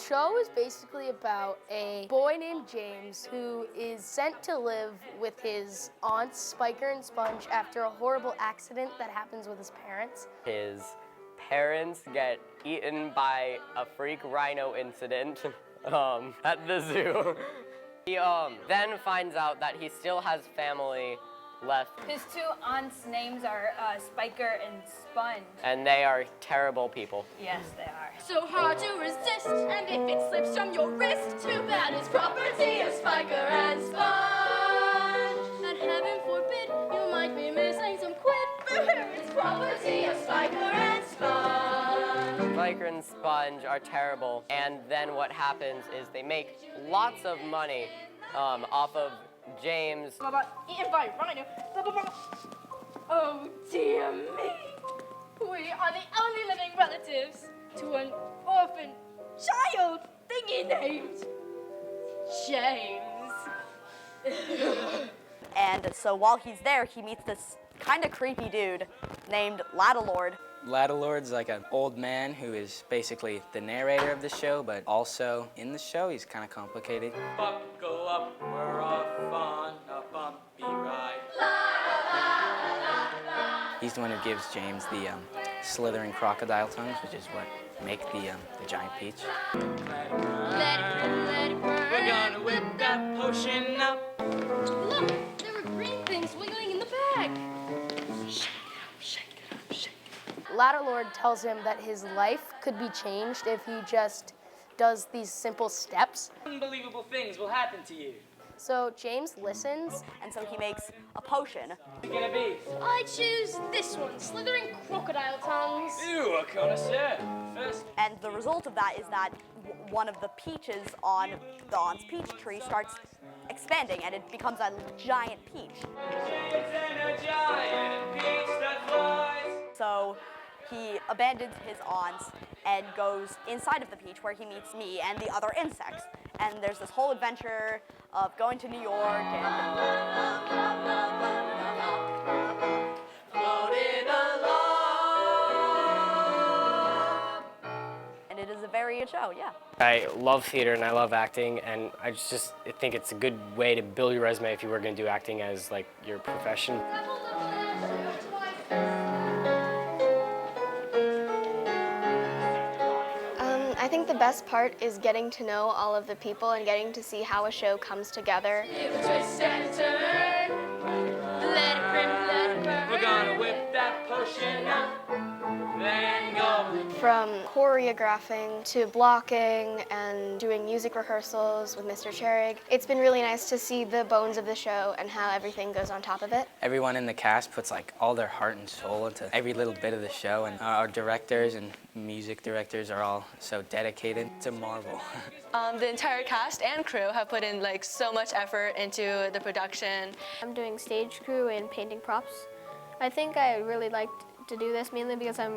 show is basically about a boy named James who is sent to live with his aunts, Spiker and Sponge, after a horrible accident that happens with his parents. His parents get eaten by a freak rhino incident at the zoo. He then finds out that he still has family left. His two aunts' names are Spiker and Sponge. And they are terrible people. Yes, they are. So hard to resist, and if it slips from your wrist, too bad it's property of Spiker and Sponge. And heaven forbid, you might be missing some quid. It's property of Spiker and Sponge. Spiker and Sponge are terrible, and then what happens is they make lots of money off of James. Eaten by rhino. Oh dear me. We are the only living relatives to an orphan child thingy named James. And so while he's there, he meets this kind of creepy dude named Ladalord. Ladalord's like an old man who is basically the narrator of the show, but also in the show he's kind of complicated. Buckle up, we're off on a bumpy ride. He's the one who gives James the slithering crocodile tongues, which is what make the giant peach. Let it burn. We're gonna whip that potion up. Look, there were green things wiggling in the bag. Ladalord tells him that his life could be changed if he just does these simple steps. Unbelievable things will happen to you. So James listens, And so he makes a potion. What's it gonna be? I choose this one, slithering crocodile tongues. Ew, a connoisseur. First. And the result of that is that one of the peaches on the aunt's peach tree starts expanding, and it becomes a giant peach. James and a giant peach that flies. So he abandons his aunts and goes inside of the peach where he meets me and the other insects. And there's this whole adventure of going to New York and Floating along. and it is a very good show, yeah. I love theater and I love acting, and I just think it's a good way to build your resume if you were going to do acting as like your profession. I think the best part is getting to know all of the people and getting to see how a show comes together. Give a twist and a turn. Let it rip, let it burn. We're gonna whip that potion up. Then go. From choreographing to blocking and doing music rehearsals with Mr. Cherig, it's been really nice to see the bones of the show and how everything goes on top of it. Everyone in the cast puts like all their heart and soul into every little bit of the show, and our directors and music directors are all so dedicated. It's a marvel. The entire cast and crew have put in like so much effort into the production. I'm doing stage crew and painting props. I think I really liked to do this mainly because I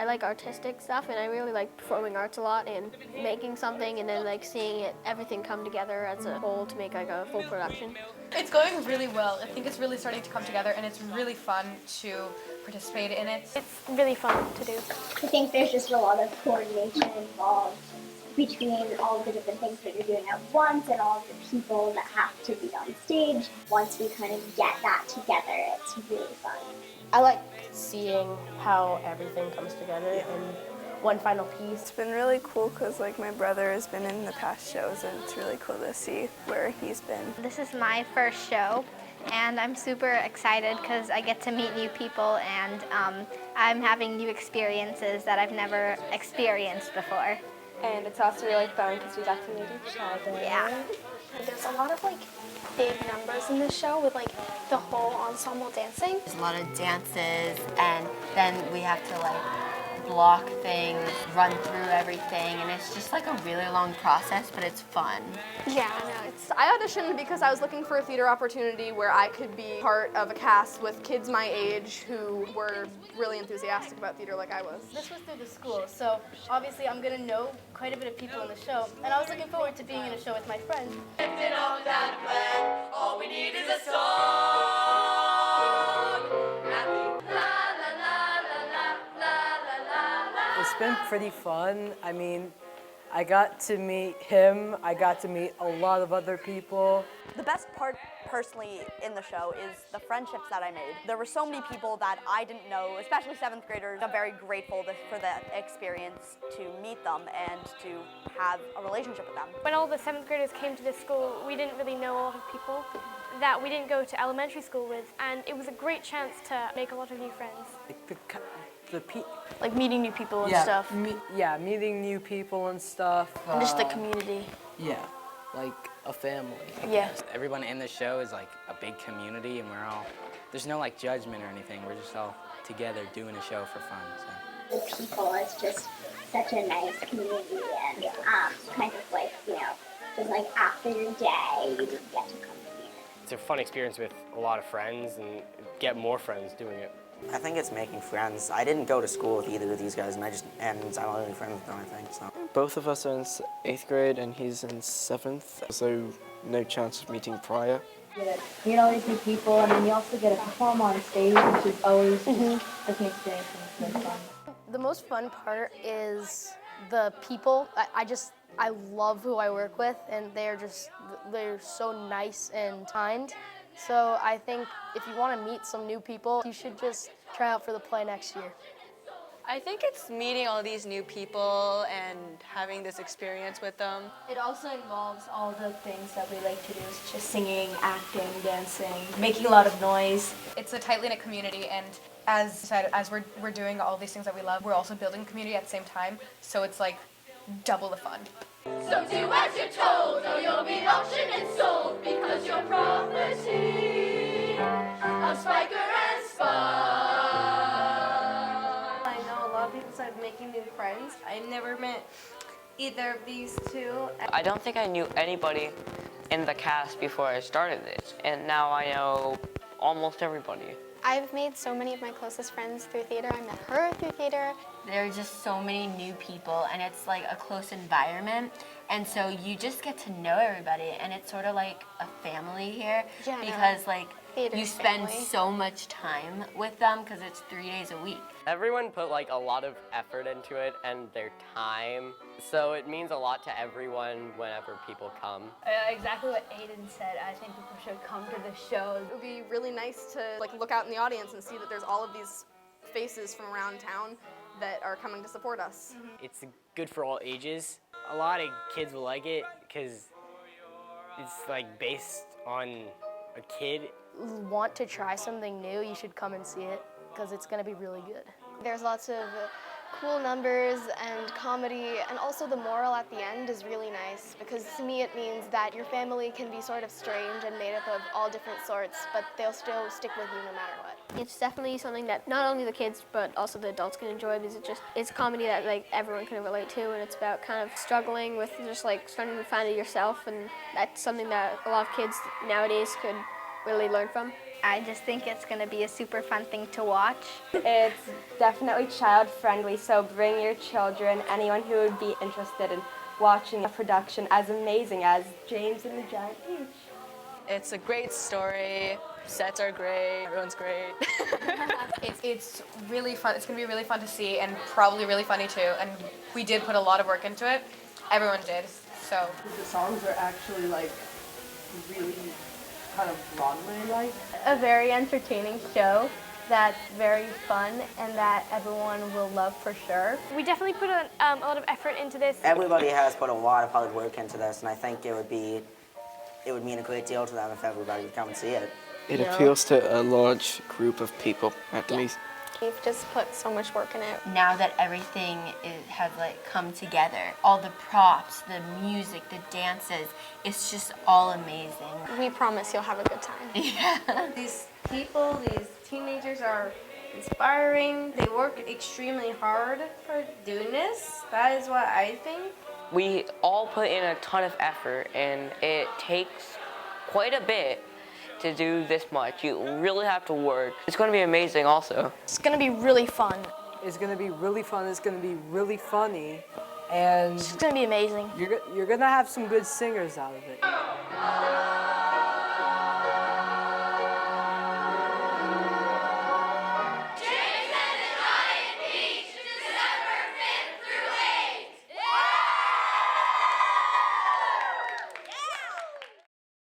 like artistic stuff, and I really like performing arts a lot and making something and then like seeing everything come together as a whole to make like a full production. It's going really well. I think it's really starting to come together, and it's really fun to participate in it. It's really fun to do. I think there's just a lot of coordination involved between all the different things that you're doing at once and all of the people that have to be on stage. Once we kind of get that together, it's really fun. I like seeing how everything comes together in one final piece. It's been really cool because like my brother has been in the past shows, and it's really cool to see where he's been. This is my first show, and I'm super excited because I get to meet new people, and I'm having new experiences that I've never experienced before. And it's also really fun because we got to meet each other. Yeah. There's a lot of like big numbers in this show with like the whole ensemble dancing. There's a lot of dances, and then we have to like block things, run through everything, and it's just like a really long process, but it's fun. Yeah, I know. I auditioned because I was looking for a theater opportunity where I could be part of a cast with kids my age who were really enthusiastic about theater like I was. This was through the school, so obviously I'm going to know quite a bit of people in the show, and I was looking forward to being in a show with my friends. All we need is a song. It's been pretty fun. I mean, I got to meet him. I got to meet a lot of other people. The best part, personally, in the show is the friendships that I made. There were so many people that I didn't know, especially 7th graders. I'm very grateful for that experience, to meet them and to have a relationship with them. When all the 7th graders came to this school, we didn't really know a lot of people that we didn't go to elementary school with, and it was a great chance to make a lot of new friends. Like meeting new people and yeah, stuff. Meeting new people and stuff. And just the community. Yeah, like a family. Yeah. Everyone in the show is like a big community, and there's no like judgment or anything. We're just all together doing a show for fun. So. The people is just such a nice community, and kind of like, just like after your day, you just get to come here. It's a fun experience with a lot of friends and get more friends doing it. I think it's making friends. I didn't go to school with either of these guys, and I'm only friends with them, I think. So. Both of us are in 8th grade, and he's in 7th, so no chance of meeting prior. You meet all these new people, and then you also get to perform on stage, which is always just an experience and it's really fun. The most fun part is the people. I love who I work with, and they're so nice and kind. So I think if you want to meet some new people, you should just try out for the play next year. I think it's meeting all these new people and having this experience with them. It also involves all the things that we like to do, such as singing, acting, dancing, making a lot of noise. It's a tightly knit community, and as said, as we're doing all these things that we love, we're also building community at the same time, so it's like double the fun. So do as you're told, or you'll be auctioned and sold, because you're property of Spiker and Sponge. I know a lot of people started making new friends. I never met either of these two. I don't think I knew anybody in the cast before I started this, and now I know almost everybody. I've made so many of my closest friends through theater. I met her through theater. There are just so many new people, and it's like a close environment, and so you just get to know everybody, and it's sort of like a family here, because like you spend so much time with them because it's 3 days a week. Everyone put like a lot of effort into it and their time, so it means a lot to everyone whenever people come. Exactly what Aiden said. I think people should come to the show. It would be really nice to like look out in the audience and see that there's all of these faces from around town that are coming to support us. It's good for all ages. A lot of kids will like it because it's like based on a kid. Want to try something new, you should come and see it because it's going to be really good. There's lots of cool numbers and comedy, and also the moral at the end is really nice because to me it means that your family can be sort of strange and made up of all different sorts, but they'll still stick with you no matter what. It's definitely something that not only the kids but also the adults can enjoy because it's comedy that like everyone can relate to, and it's about kind of struggling with just like starting to find it yourself, and that's something that a lot of kids nowadays could really learn from. I just think it's going to be a super fun thing to watch. It's definitely child-friendly, so bring your children, anyone who would be interested in watching a production as amazing as James and the Giant Peach. It's a great story, sets are great, everyone's great. It's really fun. It's going to be really fun to see and probably really funny too, and we did put a lot of work into it. Everyone did, so. The songs are actually like really kind of Broadway-like. A very entertaining show that's very fun and that everyone will love for sure. We definitely put a lot of effort into this. Everybody has put a lot of hard work into this, and I think it would mean a great deal to them if everybody would come and see it. It appeals to a large group of people at least. We've just put so much work in it. Now that everything has like come together, all the props, the music, the dances, it's just all amazing. We promise you'll have a good time. Yeah. These people, these teenagers are inspiring. They work extremely hard for doing this. That is what I think. We all put in a ton of effort, and it takes quite a bit to do this much. You really have to work. It's going to be amazing also. It's going to be really fun. It's going to be really fun. It's going to be really funny. And it's going to be amazing. You're going to have some good singers out of it.